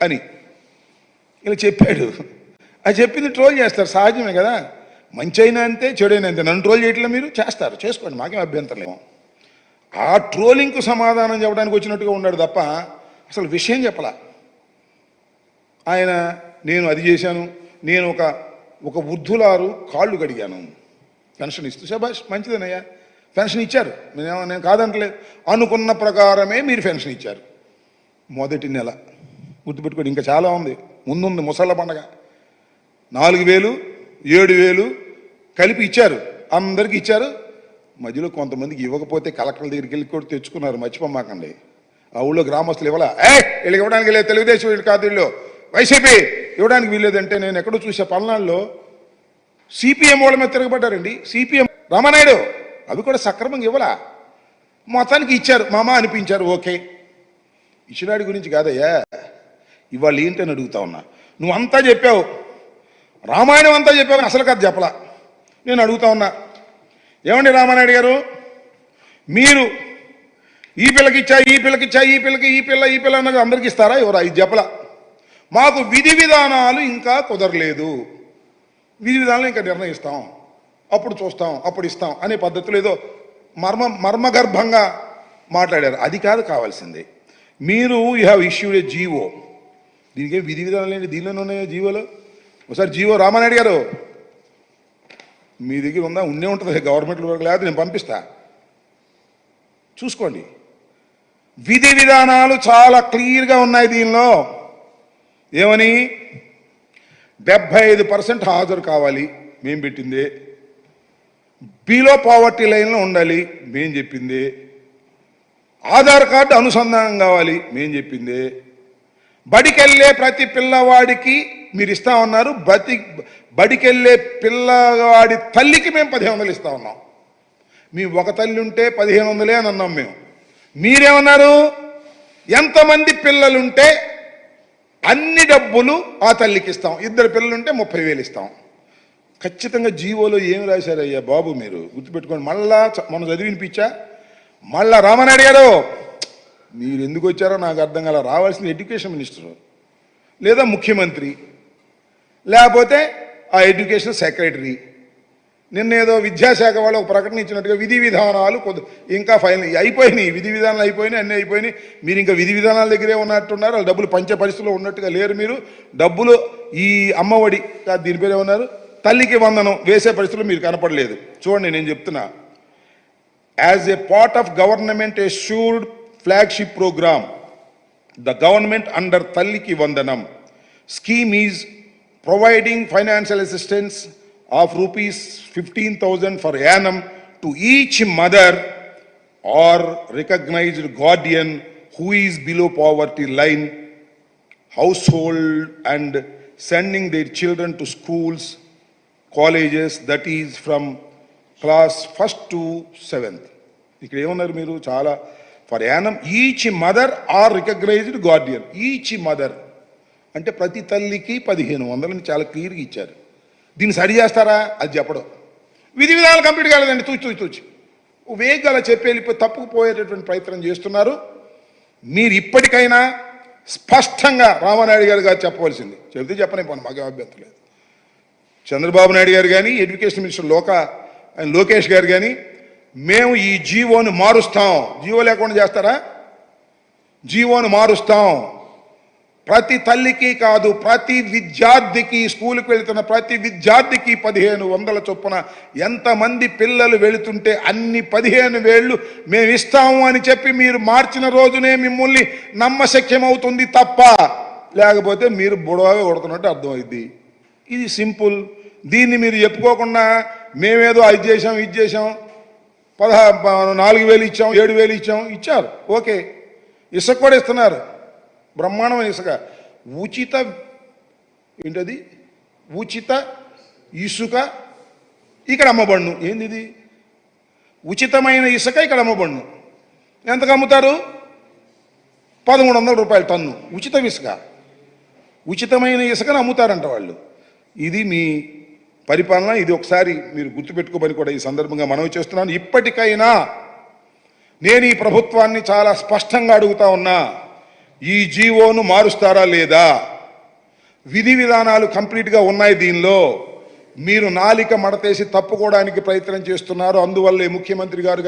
అని ఇలా చెప్పాడు. అది చెప్పింది ట్రోల్ చేస్తారు, సహజమే కదా. మంచి అయినా అంతే, చెడైనా అంతే. నన్ను ట్రోల్ చేయట్లేదు, మీరు చేస్తారు, చేసుకోండి, మాకేం అభ్యంతరం లేవు. ఆ ట్రోలింగ్కు సమాధానం చెప్పడానికి వచ్చినట్టుగా ఉన్నాడు తప్ప అసలు విషయం చెప్పలా. ఆయన నేను అది చేశాను, నేను ఒక వృద్ధులారు కాళ్ళు కడిగాను, పెన్షన్ ఇస్తూ. శబాష్, మంచిదేనయ్యా, పెన్షన్ ఇచ్చారు, నేను కాదంటలేదు. అనుకున్న ప్రకారమే మీరు పెన్షన్ ఇచ్చారు. మొదటి నెల గుర్తుపెట్టుకోండి, ఇంకా చాలా ఉంది, ముందుంది ముసళ్ళ పండగ. 4,000 7,000 కలిపి ఇచ్చారు, అందరికి ఇచ్చారు. మధ్యలో కొంతమందికి ఇవ్వకపోతే కలెక్టర్ల దగ్గరికి వెళ్ళి కూడా తెచ్చుకున్నారు, మర్చిపోమాకండి. ఆ ఊళ్ళో గ్రామస్తులు ఇవ్వాలా, వీళ్ళకి ఇవ్వడానికి లేదు, తెలుగుదేశం వీళ్ళు కాదు, వీళ్ళు వైసీపీ ఇవ్వడానికి వీల్లేదంటే నేను ఎక్కడో చూసే పల్నాడులో సిపిఎం వాళ్ళ మీద తిరగబడ్డారండి. సిపిఎం రామానాయుడు అవి కూడా సక్రమంగా ఇవ్వలా, మొత్తానికి ఇచ్చారు, మామ అనిపించారు, ఓకే. ఇచ్చినాడి గురించి కాదయ్యా, ఇవాళ ఏంటని అడుగుతా ఉన్నా. నువ్వు అంతా చెప్పావు, రామాయణం అంతా చెప్పావు, అసలు కథ చెప్పలా. నేను అడుగుతా ఉన్నా, ఏమండి రామానాయుడు గారు, మీరు ఈ పిల్లకి ఇచ్చా, ఈ పిల్లకి ఇచ్చా, ఈ పిల్లకి ఈ పిల్ల అన్నది అందరికి ఇస్తారా? ఎవరా? ఇది చెప్పలా. మాకు విధి విధానాలు ఇంకా కుదరలేదు, విధి విధానాలు ఇంకా నిర్ణయిస్తాం, అప్పుడు చూస్తాం, అప్పుడు ఇస్తాం అనే పద్ధతిలో ఏదో మర్మగర్భంగా మాట్లాడారు. అది కాదు కావాల్సింది. మీరు you have issued a GO. దీనికేం విధి విధానాలు ఏంటి, దీనిలోనే ఉన్నాయో జీవోలో. ఒకసారి జీవో రామానాయుడు గారు మీ దగ్గర ఉందా? ఉండే ఉంటుంది గవర్నమెంట్ వరకు, లేకపోతే నేను పంపిస్తా, చూసుకోండి. విధి విధానాలు చాలా క్లియర్గా ఉన్నాయి దీనిలో. ఏమని? 75% హాజరు కావాలి, మేం పెట్టిందే. బిలో పావర్టీ లైన్లో ఉండాలి, మేం చెప్పిందే. ఆధార్ కార్డు అనుసంధానం కావాలి, మేం చెప్పిందే. బడికెళ్ళే ప్రతి పిల్లవాడికి మీరు ఇస్తా ఉన్నారు, బడికెళ్ళే పిల్లవాడి తల్లికి మేము 1,500 ఇస్తా ఉన్నాం. మీ ఒక తల్లి ఉంటే 1,500 అని అన్నాం మేము. మీరేమన్నారు? ఎంతమంది పిల్లలుంటే అన్ని డబ్బులు ఆ తల్లికి ఇస్తాం, 2 పిల్లలుంటే 30,000 ఇస్తాం. ఖచ్చితంగా జీవోలో ఏమి రాశారయ్యా బాబు, మీరు గుర్తుపెట్టుకోండి. మళ్ళా మనం చదివినిపించా. మళ్ళా రామానాయుడు గారు మీరు ఎందుకు వచ్చారో నాకు అర్థం కాల. రావాల్సింది ఎడ్యుకేషన్ మినిస్టరు, లేదా ముఖ్యమంత్రి, లేకపోతే ఆ ఎడ్యుకేషన్ సెక్రటరీ. నిన్నేదో విద్యాశాఖ వాళ్ళు ఒక ప్రకటన ఇచ్చినట్టుగా విధి విధానాలు ఇంకా ఫైనల్ అయిపోయినాయి, విధి విధానాలు అయిపోయినాయి, అన్నీ అయిపోయినాయి. మీరు ఇంకా విధి విధానాల దగ్గరే ఉన్నట్టున్నారు. వాళ్ళు డబ్బులు పంచే పరిస్థితిలో ఉన్నట్టుగా లేరు. మీరు డబ్బులు ఈ అమ్మఒడి దీని పేరు ఏమన్నారు, తల్లికి వందనం వేసే పరిస్థితుల్లో మీరు కనపడలేదు. చూడండి, నేను చెప్తున్నా. As a part of government assured flagship program, the government under Talliki Vandanam scheme is providing financial assistance of rupees 15,000 per annum to each mother or recognized guardian who is below poverty line household and sending their children to schools, colleges, that is from class 1st to 7th. ఇక్కడ ఏమన్నారు మీరు? చాలా for యానం each mother or recognised guardian. Each mother అంటే ప్రతి తల్లికి 1,500 అని చాలా క్లియర్గా ఇచ్చారు. దీన్ని సరి చేస్తారా? అది చెప్పడం. విధి విధానాలు కంప్లీట్ కాలేదండి, తూచి వేగల చెప్పి వెళ్ళిపోయి తప్పుకుపోయేటటువంటి ప్రయత్నం చేస్తున్నారు. మీరు ఇప్పటికైనా స్పష్టంగా రామానాయుడు గారు చెప్పవలసింది, చెబితే చెప్పనిపోను, మాకేం అభ్యంతరం లేదు. చంద్రబాబు నాయుడు గారు కానీ, ఎడ్యుకేషన్ మినిస్టర్ లోకేష్ గారు కానీ, మేము ఈ జీవోను మారుస్తాం. జీవో లేకుండా చేస్తారా? జీవోను మారుస్తాం. ప్రతి తల్లికి కాదు, ప్రతి విద్యార్థికి, స్కూల్కి వెళుతున్న ప్రతి విద్యార్థికి 1,500 చొప్పున ఎంతమంది పిల్లలు వెళుతుంటే అన్ని 15,000 మేము ఇస్తాము అని చెప్పి మీరు మార్చిన రోజునే మిమ్మల్ని నమ్మశక్యమవుతుంది తప్ప, లేకపోతే మీరు బుడవగా కొడుతున్నట్టు అర్థమైంది. ఇది సింపుల్. దీన్ని మీరు చెప్పుకోకుండా మేమేదో అది చేసాం, ఇది చేసాం, 4,000 ఇచ్చాం, 7,000 ఇచ్చాం, ఇచ్చారు, ఓకే. ఇసుక కూడా ఇస్తున్నారు, బ్రహ్మాండమైన ఇసుక. ఉచిత ఏంటది? ఉచిత ఇసుక ఇక్కడ అమ్మబడును. ఏంది ఇది? ఉచితమైన ఇసుక ఇక్కడ అమ్మబడును. ఎంతకు అమ్ముతారు? 1,300 రూపాయలు టన్ను ఉచిత ఇసుక. ఉచితమైన ఇసుకను అమ్ముతారంట వాళ్ళు. ఇది మీ పరిపాలన. ఇది ఒకసారి మీరు గుర్తుపెట్టుకోమని కూడా ఈ సందర్భంగా మనవి చేస్తున్నాను. ఇప్పటికైనా నేను ఈ ప్రభుత్వాన్ని చాలా స్పష్టంగా అడుగుతా ఉన్నా, ఈ జీవోను మారుస్తారా లేదా? విధి విధానాలు కంప్లీట్గా ఉన్నాయి దీనిలో. మీరు నాలిక మడతేసి తప్పుకోవడానికి ప్రయత్నం చేస్తున్నారు. అందువల్లే ముఖ్యమంత్రి గారు